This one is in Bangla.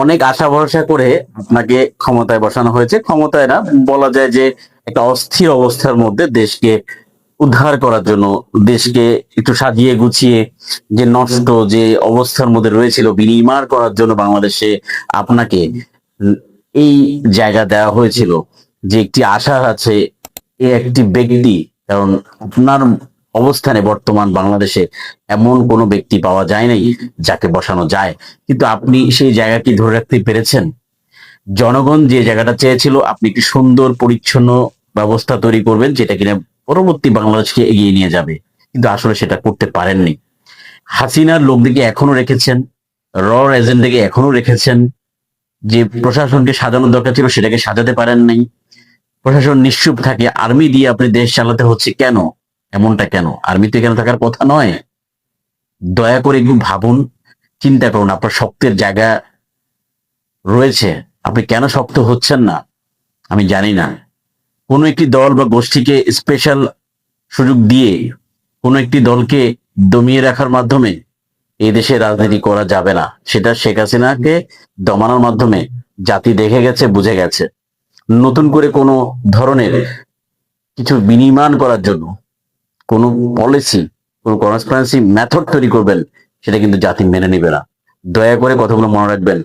অনেক আশা ভরসা করে আপনাকে ক্ষমতায় বসানো হয়েছে, ক্ষমতায় না বলা যায় যে একটা অস্থির অবস্থার মধ্যে দেশকে উদ্ধার করার জন্য, দেশকে একটু সাজিয়ে গুছিয়ে যে নষ্ট যে অবস্থার মধ্যে রয়েছিল বিনির্মাণ করার জন্য বাংলাদেশে আপনাকে উম, এই জায়গা দেওয়া হয়েছিল, যে একটি আশা আছে এ একটি ব্যক্তি। কারণ আপনার অবস্থানে বর্তমান বাংলাদেশে এমন কোনো ব্যক্তি পাওয়া যায় নাই যাকে বসানো যায়, কিন্তু আপনি সেই জায়গাটি ধরে রাখতে পেরেছেন। জনগণ যে জায়গাটা চেয়েছিল আপনি একটি সুন্দর পরিচ্ছন্ন ব্যবস্থা তৈরি করবেন যেটা কিনা পরবর্তী বাংলাদেশকে এগিয়ে নিয়ে যাবে, কিন্তু আসলে সেটা করতে পারেননি। হাসিনার লোকদিকে এখনো রেখেছেন, এজেন্ডাকে এখনো রেখেছেন। যে প্রশাসনকে সাজানোর দরকার ছিল সেটাকে সাজাতে পারেন নাই। প্রশাসন নিশ্চুপ থাকে, আর্মি দিয়ে আপনি দেশ চালাতে হচ্ছে কেন? এমনটা কেন? আর্মি তো এখানে থাকার কথা নয়। দয়া করে একটু ভাবুন, চিন্তা করুন, আপনার শক্তের জায়গা রয়েছে, আপনি কেন শক্ত হচ্ছেন না আমি জানি না। কোনো একটি দল বা গোষ্ঠীকে স্পেশাল সুযোগ দিয়ে কোনো একটি দলকে দমিয়ে রাখার মাধ্যমে এই দেশে রাজনীতি করা যাবে না। সেটা শেখ হাসিনাকে দমানোর মাধ্যমে জাতি দেখে গেছে, বুঝে গেছে। নতুন করে কোনো ধরনের কিছু বিনির্মাণ করার জন্য কোনো পলিসি, কোনো কনস্পিরেন্সি মেথড তৈরি করবেন, সেটা কিন্তু জাতি মেনে নিবে না। দয়া করে কথাগুলো মনে রাখবেন।